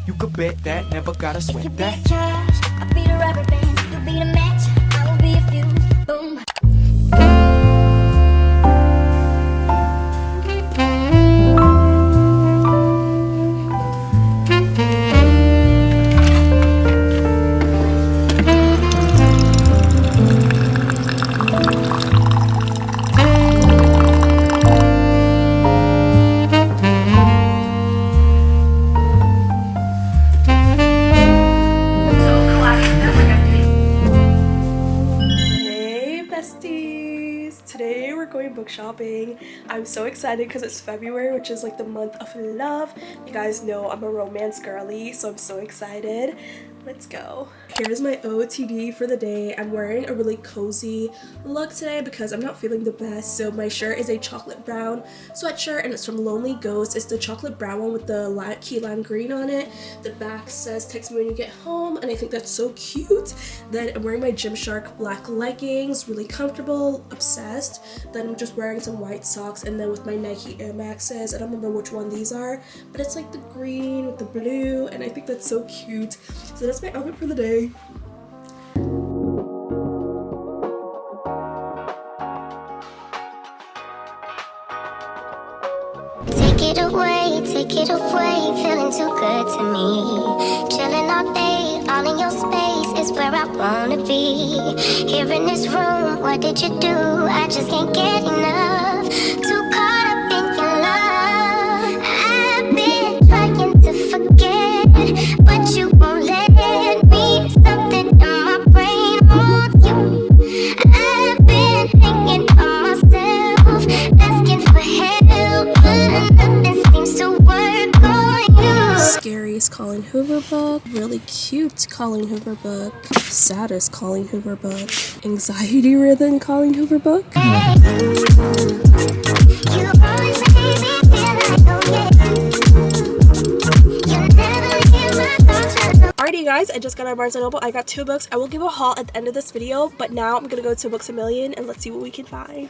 You could bet that, never gotta If you sweat be the that. trash, I'll be the rubber band. You be the match, I will be a fuse. Boom. Hey besties! Today we're going book shopping. I'm so excited because it's February, which is like the month of love. You guys know I'm a romance girly, so I'm so excited. Let's go. Here's my OOTD for the day. I'm wearing a really cozy look today because I'm not feeling the best. So my shirt is a chocolate brown sweatshirt and it's from Lonely Ghost. It's the chocolate brown one with the key lime green on it. The back says text me when you get home, and I think that's so cute. Then I'm wearing my Gymshark black leggings, really comfortable, obsessed. Then I'm just wearing some white socks, and then with my Nike Air Maxes. I don't remember which one these are, but it's like the green with the blue, and I think that's so cute. So that's my outfit for the day. Take it away, feeling too good to me. Chilling all day, all in your space is where I wanna be. Here in this room, what did you do? I just can't get enough. Too caught up in your love. I've been trying to forget, but you won't let me. Something in my brain wants you. I've been hanging on myself, asking for help, but nothing seems to work on you. Scariest Colleen Hoover book, really cute Colleen Hoover book, saddest Colleen Hoover book, anxiety ridden Colleen Hoover book. You always make me feel like you never hear my thoughts. Alrighty guys, I just got out of Barnes & Noble. I got 2 books. I will give a haul at the end of this video, but now I'm gonna go to Books A Million and let's see what we can find.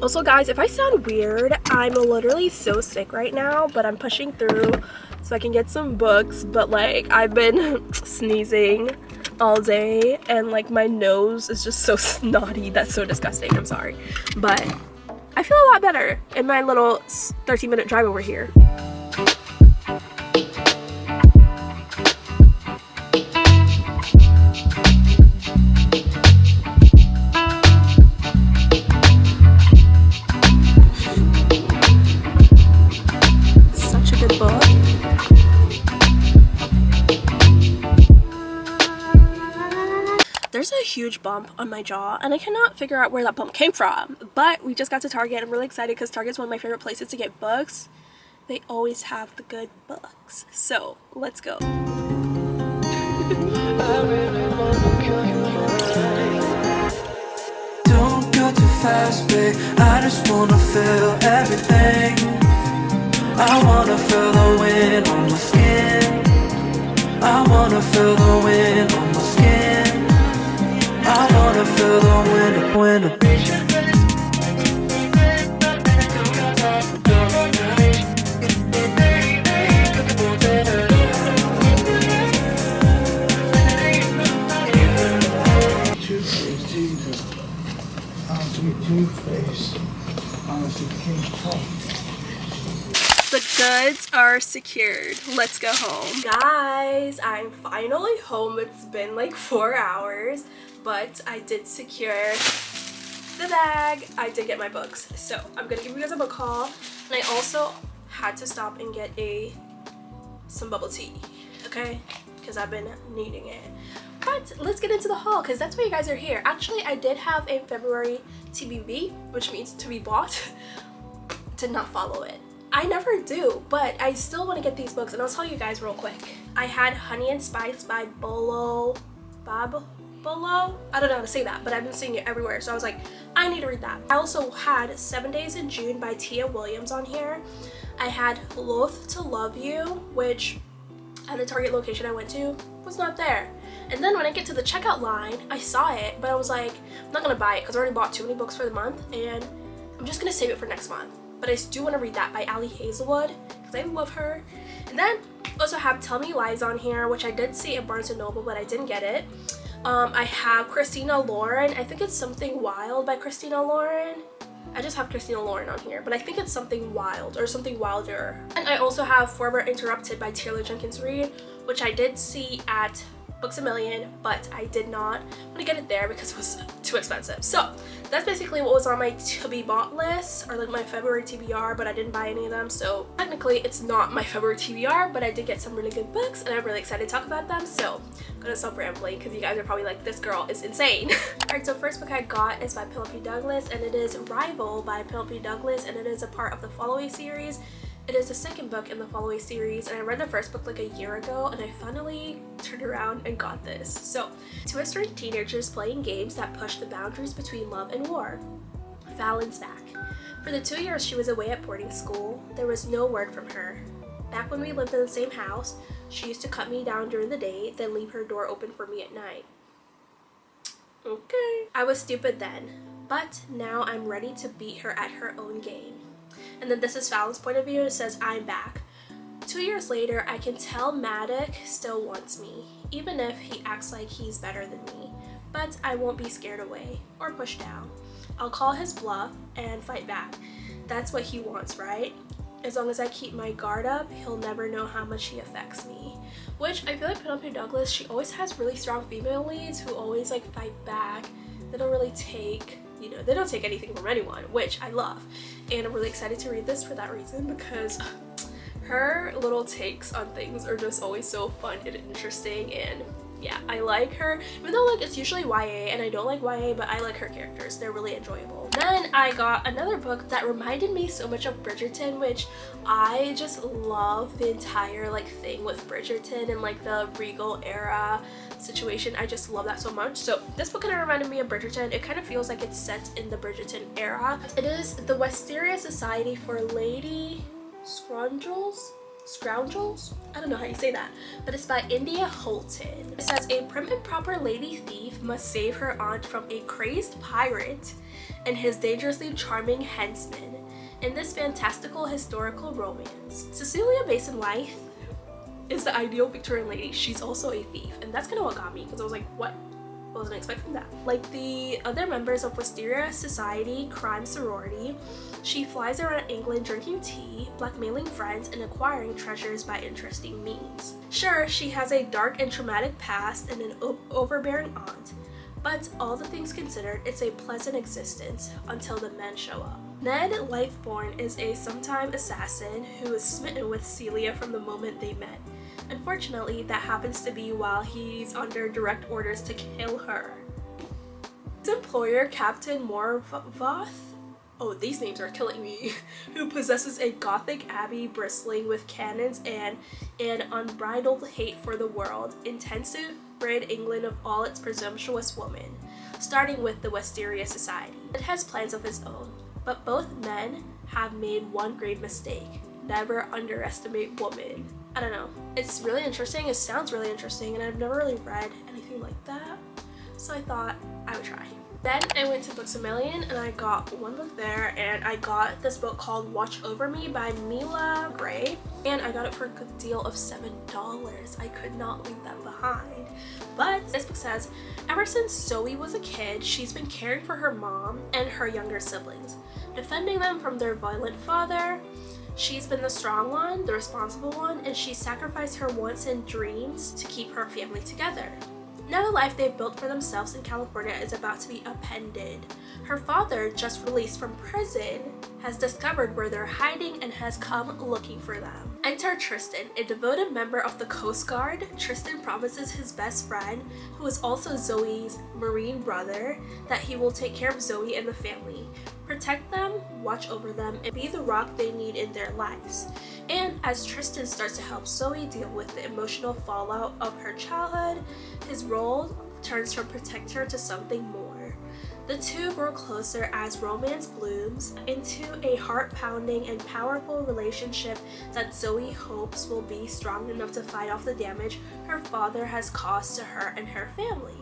Also guys, if I sound weird, I'm literally so sick right now, but I'm pushing through so I can get some books, but like I've been sneezing all day and like my nose is just so snotty. That's so disgusting. I'm sorry, but I feel a lot better in my little 13-minute drive over here. Such a good book. There's a huge bump on my jaw and I cannot figure out where that bump came from, but we just got to Target. I'm really excited because Target's one of my favorite places to get books. They always have the good books, so let's go. Don't go too fast, babe. I just wanna feel everything. I wanna feel the wind on my skin. I wanna feel the wind on my skin. I wanna feel the wind. The goods are secured. Let's go home. Guys, I'm finally home. It's been like 4 hours, but I did secure the bag. I did get my books. So I'm gonna give you guys a book haul. And I also had to stop and get some bubble tea, okay? Because I've been needing it. But let's get into the haul because that's why you guys are here. Actually, I did have a February TBB, which means to be bought. Did not follow it. I never do, but I still want to get these books, and I'll tell you guys real quick. I had Honey and Spice by Bolo. I don't know how to say that, but I've been seeing it everywhere, so I was like, I need to read that. I also had 7 Days in June by Tia Williams on here. I had Loath to Love You, which at the Target location I went to was not there. And then when I get to the checkout line, I saw it, but I was like, I'm not gonna buy it because I already bought too many books for the month, and I'm just gonna save it for next month. But I do want to read that by Ali Hazelwood because I love her. And then also have Tell Me Lies on here, which I did see at Barnes & Noble, but I didn't get it. I have Christina Lauren. I think it's Something Wild by Christina Lauren. I just have Christina Lauren on here, but I think it's Something Wild or Something Wilder. And I also have Forever Interrupted by Taylor Jenkins Reid, which I did see at Books A Million, but I did not want to get it there because it was too expensive. So that's basically what was on my to be bought list, or like my February TBR, but I didn't buy any of them. So technically it's not my February TBR, but I did get some really good books and I'm really excited to talk about them. So I'm gonna stop rambling because you guys are probably like, this girl is insane. Alright, so first book I got is by Penelope Douglas, and it is Rival by Penelope Douglas, and it is a part of the Following series. It is the second book in the Following series, and I read the first book like a year ago, and I finally turned around and got this. So, two historic teenagers playing games that push the boundaries between love and war. Fallon's back. For the 2 years she was away at boarding school, there was no word from her. Back when we lived in the same house, she used to cut me down during the day, then leave her door open for me at night. Okay. I was stupid then, but now I'm ready to beat her at her own game. And then this is Fallon's point of view. It says, I'm back. 2 years later, I can tell Maddox still wants me, even if he acts like he's better than me. But I won't be scared away or pushed down. I'll call his bluff and fight back. That's what he wants, right? As long as I keep my guard up, he'll never know how much he affects me. Which I feel like Penelope Douglas, she always has really strong female leads who always like fight back. They don't really take, you know, they don't take anything from anyone, which I love. And I'm really excited to read this for that reason, because her little takes on things are just always so fun and interesting, and yeah, I like her. Even though like it's usually YA and I don't like YA, but I like her characters. They're really enjoyable. Then I got another book that reminded me so much of Bridgerton, which I just love the entire like thing with Bridgerton and like the regal era situation. I just love that so much. So this book kind of reminded me of Bridgerton. It kind of feels like it's set in the Bridgerton era. It is The Wisteria Society for Lady Scoundrels? I don't know how you say that, but it's by India Holton. It says a prim and proper lady thief must save her aunt from a crazed pirate and his dangerously charming henchman in this fantastical historical romance. Cecilia Mason White is the ideal Victorian lady. She's also a thief, and that's kind of what got me, because I was like, what? I wasn't expecting that. Like the other members of Wisteria Society crime sorority, she flies around England drinking tea, blackmailing friends, and acquiring treasures by interesting means. Sure, she has a dark and traumatic past and an overbearing aunt, but all the things considered, it's a pleasant existence until the men show up. Ned Lifeborn is a sometime assassin who is smitten with Celia from the moment they met. Unfortunately, that happens to be while he's under direct orders to kill her. His employer, Captain Morvoth, oh, these names are killing me, who possesses a Gothic abbey bristling with cannons and an unbridled hate for the world, intends to rid England of all its presumptuous women, starting with the Wisteria Society. It has plans of his own, but both men have made one grave mistake: never underestimate women. I don't know. It's really interesting. It sounds really interesting, and I've never really read anything like that, so I thought I would try. Then I went to Books A Million and I got one book there, and I got this book called Watch Over Me by Mila Gray, and I got it for a good deal of $7. I could not leave that behind. But this book says, ever since Zoe was a kid, she's been caring for her mom and her younger siblings, defending them from their violent father. She's been the strong one, the responsible one, and she sacrificed her wants and dreams to keep her family together. Now the life they've built for themselves in California is about to be upended. Her father, just released from prison, has discovered where they're hiding and has come looking for them. Enter Tristan, a devoted member of the Coast Guard. Tristan promises his best friend, who is also Zoe's Marine brother, that he will take care of Zoe and the family, protect them, watch over them, and be the rock they need in their lives. And as Tristan starts to help Zoe deal with the emotional fallout of her childhood, his role turns from protector to something more. The two grow closer as romance blooms into a heart-pounding and powerful relationship that Zoe hopes will be strong enough to fight off the damage her father has caused to her and her family.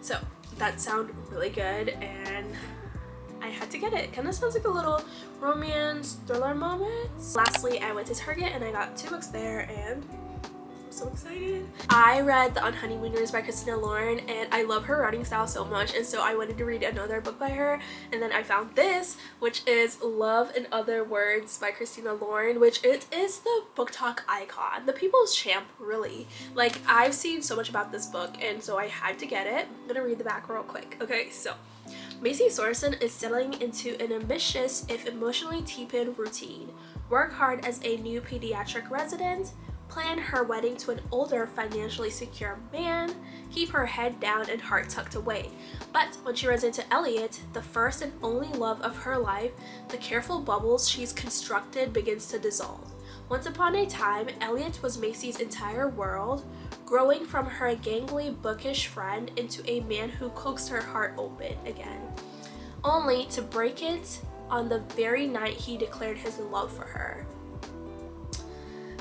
So that sounded really good, and I had to get it. Kind of sounds like a little romance thriller moment. Lastly, I went to Target and I got 2 books there, and I'm so excited. I read The Unhoneymooners by Christina Lauren, and I love her writing style so much, and so I wanted to read another book by her, and then I found this, which is Love in Other Words by Christina Lauren, which it is the Booktok icon, the people's champ, really. Like, I've seen so much about this book, and so I had to get it. I'm gonna read the back real quick. Okay, so Macy Sorensen is settling into an ambitious, if emotionally tepid, routine. Work hard as a new pediatric resident, plan her wedding to an older, financially secure man, keep her head down and heart tucked away. But when she runs into Elliot, the first and only love of her life, the careful bubbles she's constructed begins to dissolve. Once upon a time, Elliot was Macy's entire world, growing from her gangly, bookish friend into a man who coaxed her heart open again, only to break it on the very night he declared his love for her.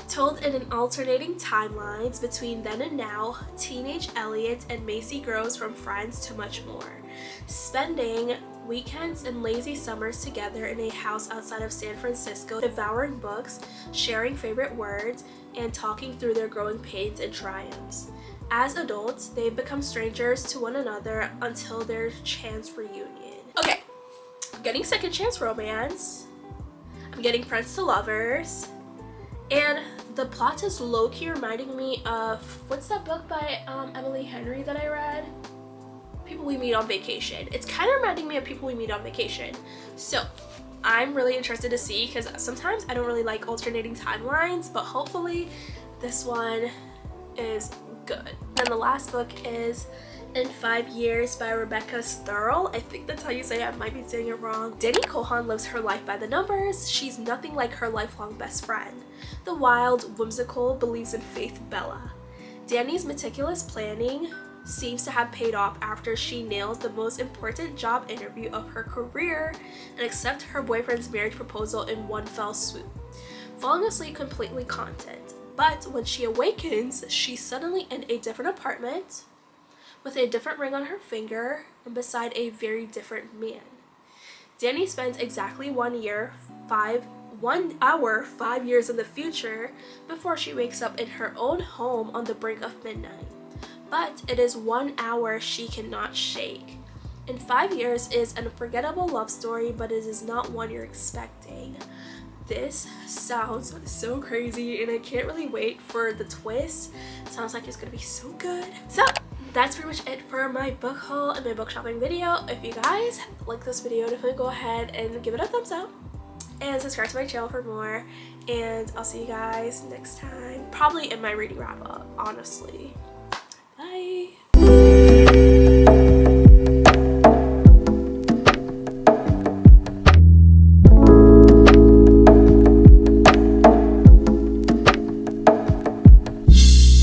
Told in an alternating timelines between then and now, teenage Elliot and Macy grows from friends to much more, spending weekends and lazy summers together in a house outside of San Francisco, devouring books, sharing favorite words, and talking through their growing pains and triumphs. As adults, they become strangers to one another until their chance reunion. Okay, I'm getting second chance romance, I'm getting friends to lovers, and the plot is low-key reminding me of, what's that book by Emily Henry that I read? People We Meet on Vacation. It's kind of reminding me of People We Meet on Vacation. So I'm really interested to see, because sometimes I don't really like alternating timelines, but hopefully this one is good. And the last book is In 5 Years by Rebecca Sturl. I think that's how you say it. I might be saying it wrong. Dani Kohan lives her life by the numbers. She's nothing like her lifelong best friend. The wild, whimsical, believes in faith Bella. Dani's meticulous planning seems to have paid off after she nails the most important job interview of her career and accepts her boyfriend's marriage proposal in one fell swoop, falling asleep completely content. But when she awakens, she's suddenly in a different apartment with a different ring on her finger and beside a very different man. Dani spends exactly 1 hour, 5 years in the future before she wakes up in her own home on the brink of midnight. But it is 1 hour she cannot shake. In 5 Years is an unforgettable love story, but it is not one you're expecting. This sounds so crazy, and I can't really wait for the twist. Sounds like it's gonna be so good. So that's pretty much it for my book haul and my book shopping video. If you guys like this video, definitely go ahead and give it a thumbs up and subscribe to my channel for more, and I'll see you guys next time, probably in my reading wrap up, honestly. Bye.